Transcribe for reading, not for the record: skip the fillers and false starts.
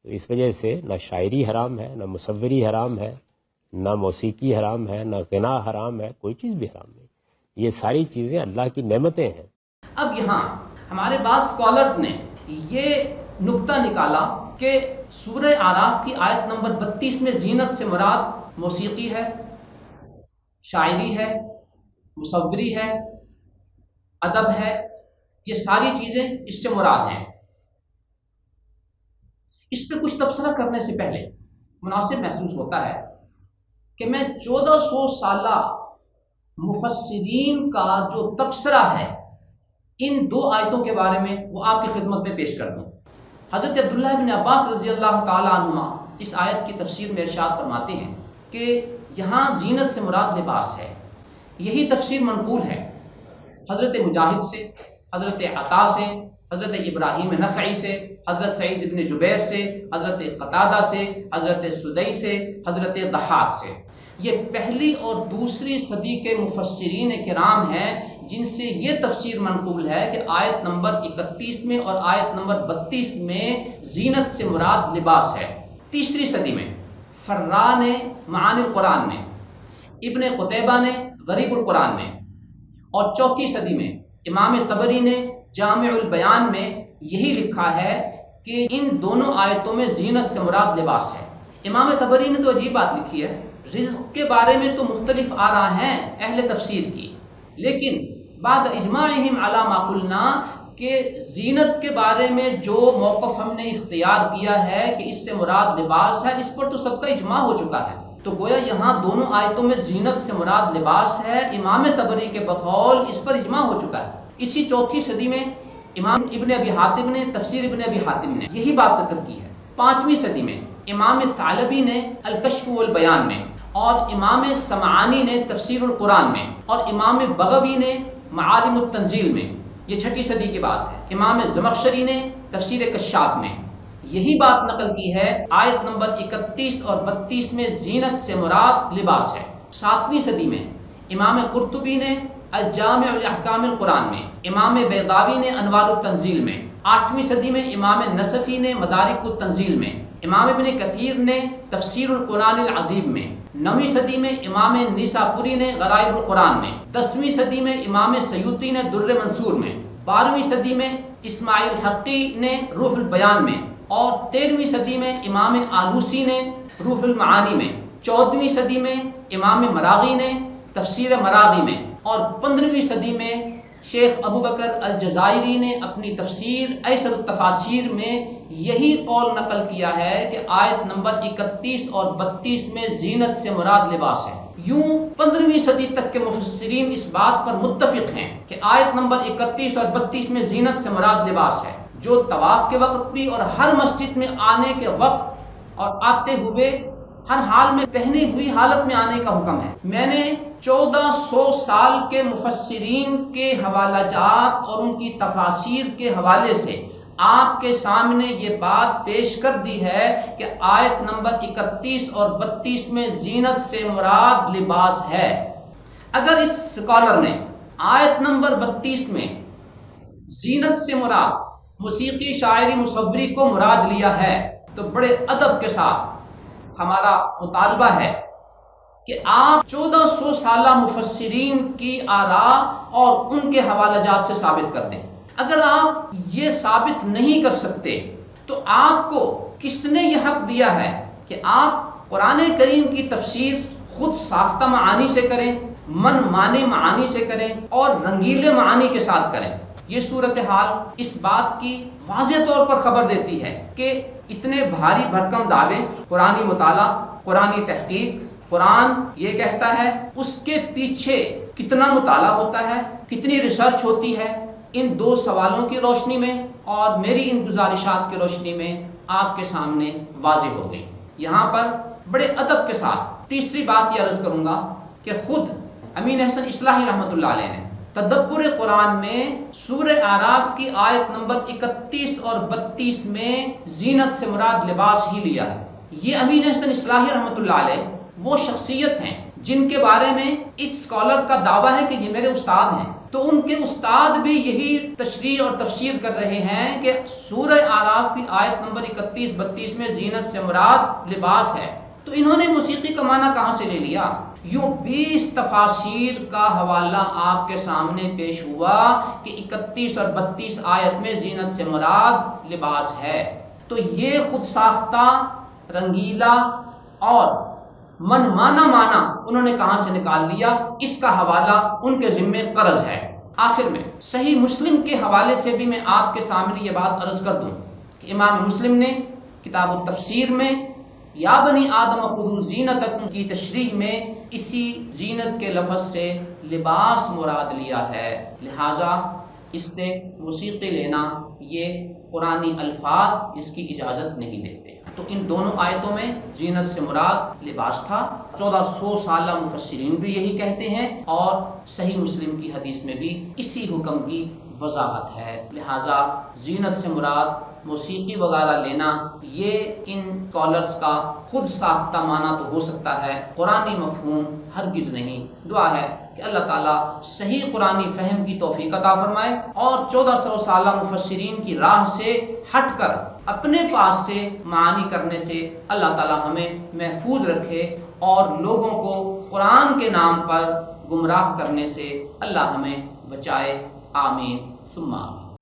تو اس وجہ سے نہ شاعری حرام ہے، نہ مصوری حرام ہے، نہ موسیقی حرام ہے، نہ غنا حرام ہے، کوئی چیز بھی حرام نہیں. یہ ساری چیزیں اللہ کی نعمتیں ہیں. اب یہاں ہمارے بعض اسکالرز نے یہ نقطہ نکالا کہ سورہ اعراف کی آیت نمبر 32 میں زینت سے مراد موسیقی ہے، شاعری ہے، مصوری ہے، ادب ہے، یہ ساری چیزیں اس سے مراد ہیں. اس پہ کچھ تبصرہ کرنے سے پہلے مناسب محسوس ہوتا ہے کہ میں 1400 سالہ مفسرین کا جو تبصرہ ہے ان دو آیتوں کے بارے میں وہ آپ کی خدمت میں پیش کر دوں. حضرت عبداللہ بن عباس رضی اللہ تعالیٰ عنہما اس آیت کی تفسیر میں ارشاد فرماتے ہیں کہ یہاں زینت سے مراد لباس ہے. یہی تفسیر منقول ہے حضرت مجاہد سے، حضرت عطا سے، حضرت ابراہیم نخعی سے، حضرت سعید ابن جبیر سے، حضرت قتادہ سے، حضرت سدی سے، حضرت ضحاک سے. یہ پہلی اور دوسری صدی کے مفسرین کرام ہیں جن سے یہ تفسیر منقول ہے کہ آیت نمبر 31 میں اور آیت نمبر 32 میں زینت سے مراد لباس ہے. تیسری صدی میں فرا نے معانی القرآن میں، ابن قتیبہ نے غریب القرآن میں، اور چوتھی صدی میں امام طبری نے جامع البیان میں یہی لکھا ہے کہ ان دونوں آیتوں میں زینت سے مراد لباس ہے. امام طبری نے تو عجیب بات لکھی ہے. رزق کے بارے میں تو مختلف آراء ہیں اہل تفسیر کی، لیکن بعد اجماعہم علی ما قلنا کہ زینت کے بارے میں جو موقف ہم نے اختیار کیا ہے کہ اس سے مراد لباس ہے، اس پر تو سب کا اجماع ہو چکا ہے. تو گویا یہاں دونوں آیتوں میں زینت سے مراد لباس ہے. امام طبری کے بقول اس پر اجماع ہو چکا ہے. اسی چوتھی صدی میں امام ابن ابی حاتم نے تفسیر ابن ابی حاتم نے یہی بات ذکر کی ہے. پانچویں صدی میں امام ثعلبی نے الکشف والبیان میں، اور امام سمعانی نے تفسیر القرآن میں، اور امام بغوی نے معالم التنزیل میں. یہ چھٹی صدی کی بات ہے. امام زمخشری نے تفسیر کشاف میں یہی بات نقل کی ہے. آیت نمبر 31 اور 32 میں زینت سے مراد لباس ہے. ساتویں صدی میں امام قرطبی نے الجامع الاحکام القرآن میں، امام بیضاوی نے انوار التنزیل میں. آٹھویں صدی میں امام نصفی نے مدارک التنزیل میں، امام ابن کثیر نے تفسیر القرآن العظیم میں. نویں صدی میں امام نیساپوری نے غرائب القرآن میں. 10ویں صدی میں امام سیوطی نے در منصور میں. 12ویں صدی میں اسماعیل حقی نے روح البیان میں، اور 13ویں صدی میں امام آلوسی نے روح المعانی میں. 14ویں صدی میں امام مراغی نے تفسیر مراغی میں، اور 15ویں صدی میں شیخ ابو بکر الجزائری نے اپنی تفسیر ایسر التفاسیر میں یہی قول نقل کیا ہے کہ آیت نمبر 31 اور 32 میں زینت سے مراد لباس ہے. یوں 15ویں صدی تک کے مفسرین اس بات پر متفق ہیں کہ آیت نمبر 31 اور 32 میں زینت سے مراد لباس ہے، جو طواف کے وقت بھی اور ہر مسجد میں آنے کے وقت اور آتے ہوئے ہر حال میں پہنی ہوئی حالت میں آنے کا حکم ہے. میں نے 1400 سال کے مفسرین کے حوالہ جات اور ان کی تفاسیر کے حوالے سے آپ کے سامنے یہ بات پیش کر دی ہے کہ آیت نمبر 31 اور 32 میں زینت سے مراد لباس ہے. اگر اس اسکالر نے آیت نمبر 32 میں زینت سے مراد موسیقی، شاعری، مصوری کو مراد لیا ہے تو بڑے ادب کے ساتھ ہمارا مطالبہ ہے کہ آپ 1400 سالہ مفسرین کی آراء اور ان کے حوالہ جات سے ثابت کر دیں. اگر آپ یہ ثابت نہیں کر سکتے تو آپ کو کس نے یہ حق دیا ہے کہ آپ قرآن کریم کی تفسیر خود ساختہ معانی سے کریں، من مانے معانی سے کریں اور رنگیلے معانی کے ساتھ کریں؟ یہ صورتحال اس بات کی واضح طور پر خبر دیتی ہے کہ اتنے بھاری بھرکم دعوے، قرآنی مطالعہ، قرآنی تحقیق، قرآن یہ کہتا ہے، اس کے پیچھے کتنا مطالعہ ہوتا ہے، کتنی ریسرچ ہوتی ہے. ان دو سوالوں کی روشنی میں اور میری ان گزارشات کی روشنی میں آپ کے سامنے واضح ہو گئی. یہاں پر بڑے ادب کے ساتھ تیسری بات یہ عرض کروں گا کہ خود امین احسن اصلاحی رحمۃ اللہ علیہ نے تدبر قرآن میں سورہ اعراف کی آیت نمبر 31 اور 32 میں زینت سے مراد لباس ہی لیا ہے. یہ امین احسن اصلاحی رحمۃ اللہ علیہ وہ شخصیت ہیں جن کے بارے میں اس اسکالر کا دعویٰ ہے کہ یہ میرے استاد ہیں. تو ان کے استاد بھی یہی تشریح اور تفسیر کر رہے ہیں کہ سورہ اعراف کی آیت نمبر 31-32 میں زینت سے مراد لباس ہے، تو انہوں نے موسیقی کا معنی کہاں سے لے لیا؟ یوں 20 تفاسیر کا حوالہ آپ کے سامنے پیش ہوا کہ 31 اور 32 آیت میں زینت سے مراد لباس ہے، تو یہ خود ساختہ، رنگیلا اور من مانا مانا انہوں نے کہاں سے نکال لیا؟ اس کا حوالہ ان کے ذمے قرض ہے۔ آخر میں صحیح مسلم کے حوالے سے بھی میں آپ کے سامنے یہ بات عرض کر دوں کہ امام مسلم نے کتاب التفسیر میں یا بنی آدم خذوا زینتکم کی تشریح میں اسی زینت کے لفظ سے لباس مراد لیا ہے، لہٰذا اس سے موسیقی لینا یہ قرآنی الفاظ اس کی اجازت نہیں دیتے۔ تو ان دونوں آیتوں میں زینت سے مراد لباس تھا، 1400 سالہ مفسرین بھی یہی کہتے ہیں، اور صحیح مسلم کی حدیث میں بھی اسی حکم کی وضاحت ہے، لہٰذا زینت سے مراد موسیقی وغیرہ لینا یہ ان اسکالرس کا خود ساختہ معنی تو ہو سکتا ہے، قرآنی مفہوم ہرگز نہیں۔ دعا ہے کہ اللہ تعالیٰ صحیح قرآنی فہم کی توفیق عطا فرمائے اور 1400 سالہ مفسرین کی راہ سے ہٹ کر اپنے پاس سے معانی کرنے سے اللہ تعالیٰ ہمیں محفوظ رکھے اور لوگوں کو قرآن کے نام پر گمراہ کرنے سے اللہ ہمیں بچائے، آمین ثم آمین۔